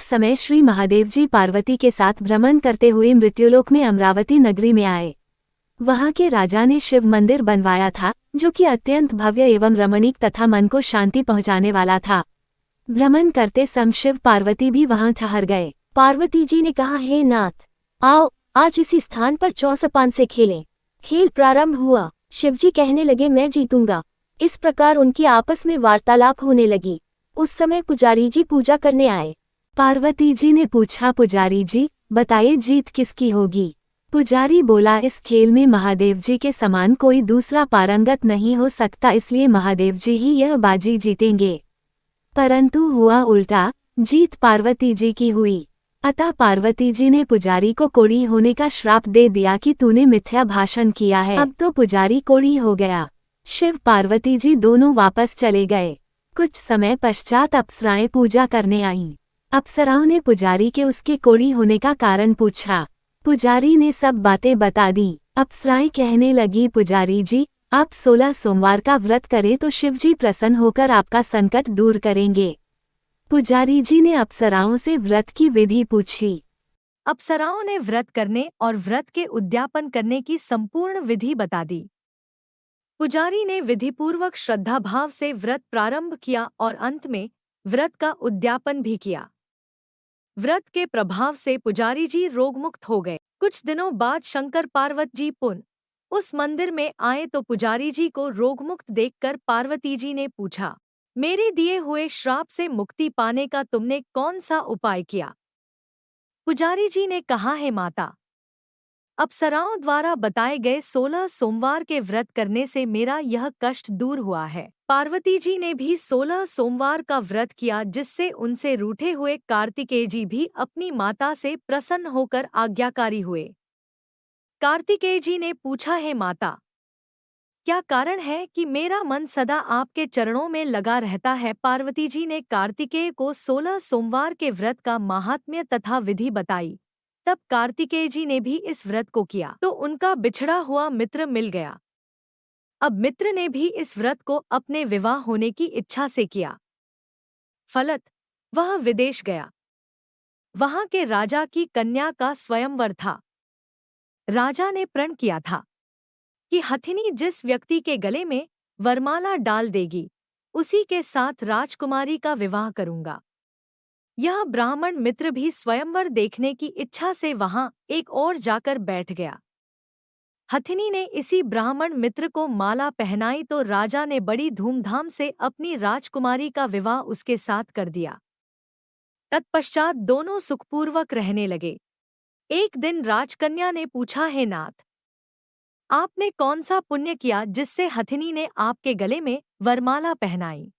समय श्री महादेव जी पार्वती के साथ भ्रमण करते हुए मृत्युलोक में अमरावती नगरी में आए। वहां के राजा ने शिव मंदिर बनवाया था, जो कि अत्यंत भव्य एवं रमणीक तथा मन को शांति पहुंचाने वाला था। भ्रमण करते समय शिव पार्वती भी वहां ठहर गए। पार्वती जी ने कहा, हे नाथ, आओ आज इसी स्थान पर चौसपान से खेलें। खेल प्रारंभ हुआ। शिवजी कहने लगे, मैं जीतूंगा। इस प्रकार उनकी आपस में वार्तालाप होने लगी। उस समय पुजारी जी पूजा करने आए। पार्वती जी ने पूछा, पुजारी जी बताइए जीत किसकी होगी। पुजारी बोला, इस खेल में महादेव जी के समान कोई दूसरा पारंगत नहीं हो सकता, इसलिए महादेव जी ही यह बाजी जीतेंगे। परंतु हुआ उल्टा, जीत पार्वती जी की हुई। अतः पार्वती जी ने पुजारी को कोढ़ी होने का श्राप दे दिया कि तूने मिथ्या भाषण किया है। अब तो पुजारी कोढ़ी हो गया। शिव पार्वती जी दोनों वापस चले गए। कुछ समय पश्चात अप्सराएं पूजा करने आईं। अप्सराओं ने पुजारी के उसके कोढ़ी होने का कारण पूछा। पुजारी ने सब बातें बता दी। अप्सराएं कहने लगी, पुजारी जी आप 16 सोमवार का व्रत करें तो शिवजी प्रसन्न होकर आपका संकट दूर करेंगे। पुजारी जी ने अप्सराओं से व्रत की विधि पूछी। अप्सराओं ने व्रत करने और व्रत के उद्यापन करने की संपूर्ण विधि बता दी। पुजारी ने विधिपूर्वक श्रद्धाभाव से व्रत प्रारंभ किया और अंत में व्रत का उद्यापन भी किया। व्रत के प्रभाव से पुजारी जी रोगमुक्त हो गए। कुछ दिनों बाद शंकर पार्वती जी पुनः उस मंदिर में आए तो पुजारी जी को रोगमुक्त देखकर पार्वती जी ने पूछा, मेरे दिए हुए श्राप से मुक्ति पाने का तुमने कौन सा उपाय किया। पुजारी जी ने कहा, है माता, अप्सराओं द्वारा बताए गए 16 सोमवार के व्रत करने से मेरा यह कष्ट दूर हुआ है। पार्वती जी ने भी 16 सोमवार का व्रत किया, जिससे उनसे रूठे हुए कार्तिकेय जी भी अपनी माता से प्रसन्न होकर आज्ञाकारी हुए। कार्तिकेय जी ने पूछा, है माता, क्या कारण है कि मेरा मन सदा आपके चरणों में लगा रहता है। पार्वती जी ने कार्तिकेय को 16 सोमवार के व्रत का महात्म्य तथा विधि बताई। तब कार्तिकेय जी ने भी इस व्रत को किया तो उनका बिछड़ा हुआ मित्र मिल गया। अब मित्र ने भी इस व्रत को अपने विवाह होने की इच्छा से किया। फलत वह विदेश गया। वहां के राजा की कन्या का स्वयंवर था। राजा ने प्रण किया था कि हथिनी जिस व्यक्ति के गले में वरमाला डाल देगी, उसी के साथ राजकुमारी का विवाह करूंगा। यह ब्राह्मण मित्र भी स्वयंवर देखने की इच्छा से वहां एक ओर जाकर बैठ गया। हथिनी ने इसी ब्राह्मण मित्र को माला पहनाई तो राजा ने बड़ी धूमधाम से अपनी राजकुमारी का विवाह उसके साथ कर दिया। तत्पश्चात दोनों सुखपूर्वक रहने लगे। एक दिन राजकन्या ने पूछा, हे नाथ, आपने कौन सा पुण्य किया जिससे हथिनी ने आपके गले में वरमाला पहनाई।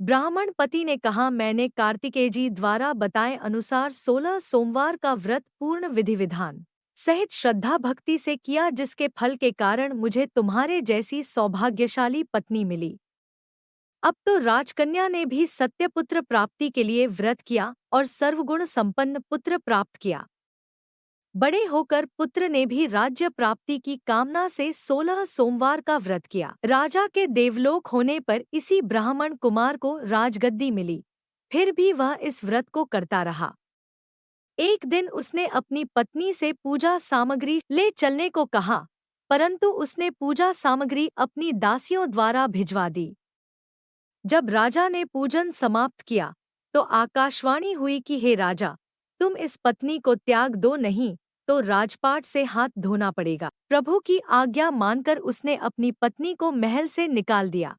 ब्राह्मण पति ने कहा, मैंने कार्तिकेय जी द्वारा बताए अनुसार 16 सोमवार का व्रत पूर्ण विधि विधान सहित श्रद्धा भक्ति से किया, जिसके फल के कारण मुझे तुम्हारे जैसी सौभाग्यशाली पत्नी मिली। अब तो राजकन्या ने भी सत्यपुत्र प्राप्ति के लिए व्रत किया और सर्वगुण संपन्न पुत्र प्राप्त किया। बड़े होकर पुत्र ने भी राज्य प्राप्ति की कामना से 16 सोमवार का व्रत किया। राजा के देवलोक होने पर इसी ब्राह्मण कुमार को राजगद्दी मिली। फिर भी वह इस व्रत को करता रहा। एक दिन उसने अपनी पत्नी से पूजा सामग्री ले चलने को कहा, परंतु उसने पूजा सामग्री अपनी दासियों द्वारा भिजवा दी। जब राजा ने पूजन समाप्त किया तो आकाशवाणी हुई कि हे राजा, तुम इस पत्नी को त्याग दो, नहीं तो राजपाट से हाथ धोना पड़ेगा। प्रभु की आज्ञा मानकर उसने अपनी पत्नी को महल से निकाल दिया।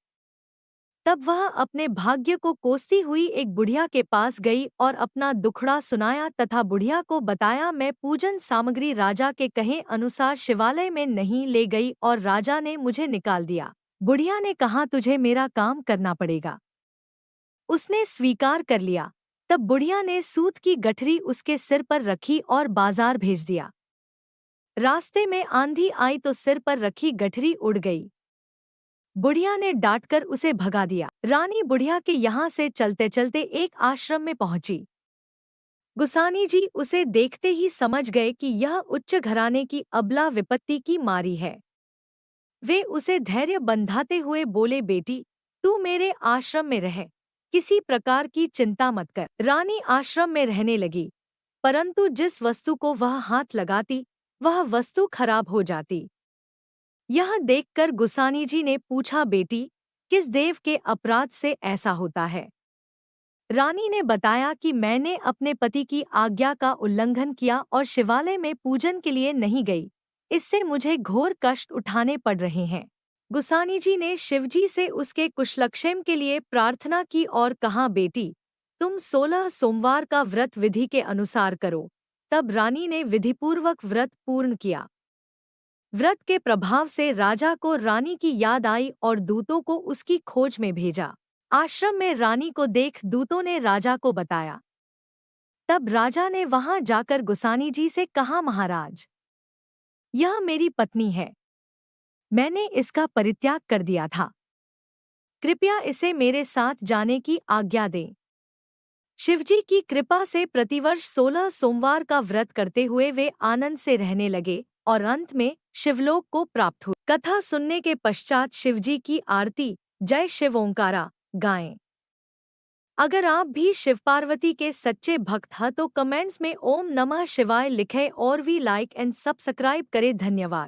तब वह अपने भाग्य को कोसती हुई एक बुढ़िया के पास गई और अपना दुखड़ा सुनाया तथा बुढ़िया को बताया, मैं पूजन सामग्री राजा के कहे अनुसार शिवालय में नहीं ले गई और राजा ने मुझे निकाल दिया। बुढ़िया ने कहा, तुझे मेरा काम करना पड़ेगा। उसने स्वीकार कर लिया। तब बुढ़िया ने सूत की गठरी उसके सिर पर रखी और बाजार भेज दिया। रास्ते में आंधी आई तो सिर पर रखी गठरी उड़ गई। बुढ़िया ने डांटकर उसे भगा दिया। रानी बुढ़िया के यहाँ से चलते चलते एक आश्रम में पहुंची। गुसानी जी उसे देखते ही समझ गए कि यह उच्च घराने की अबला विपत्ति की मारी है। वे उसे धैर्य बंधाते हुए बोले, बेटी तू मेरे आश्रम में रह, किसी प्रकार की चिंता मत कर। रानी आश्रम में रहने लगी, परंतु जिस वस्तु को वह हाथ लगाती वह वस्तु खराब हो जाती। यह देखकर गुसानी जी ने पूछा, बेटी, किस देव के अपराध से ऐसा होता है? रानी ने बताया कि मैंने अपने पति की आज्ञा का उल्लंघन किया और शिवालय में पूजन के लिए नहीं गई। इससे मुझे घोर कष्ट उठाने पड़ रहे हैं। गुसानी जी ने शिवजी से उसके कुशलक्षेम के लिए प्रार्थना की और कहा, बेटी, तुम 16 सोमवार का व्रत विधि के अनुसार करो। तब रानी ने विधिपूर्वक व्रत पूर्ण किया। व्रत के प्रभाव से राजा को रानी की याद आई और दूतों को उसकी खोज में भेजा। आश्रम में रानी को देख दूतों ने राजा को बताया। तब राजा ने वहां जाकर गुसानी जी से कहा, महाराज, यह मेरी पत्नी है। मैंने इसका परित्याग कर दिया था। कृपया इसे मेरे साथ जाने की आज्ञा दें। शिवजी की कृपा से प्रतिवर्ष 16 सोमवार का व्रत करते हुए वे आनंद से रहने लगे और अंत में शिवलोक को प्राप्त हुए। कथा सुनने के पश्चात शिवजी की आरती जय शिव ओंकारा गाएं। अगर आप भी शिव पार्वती के सच्चे भक्त हैं तो कमेंट्स में ओम नमः शिवाय लिखें और भी लाइक एंड सब्सक्राइब करें। धन्यवाद।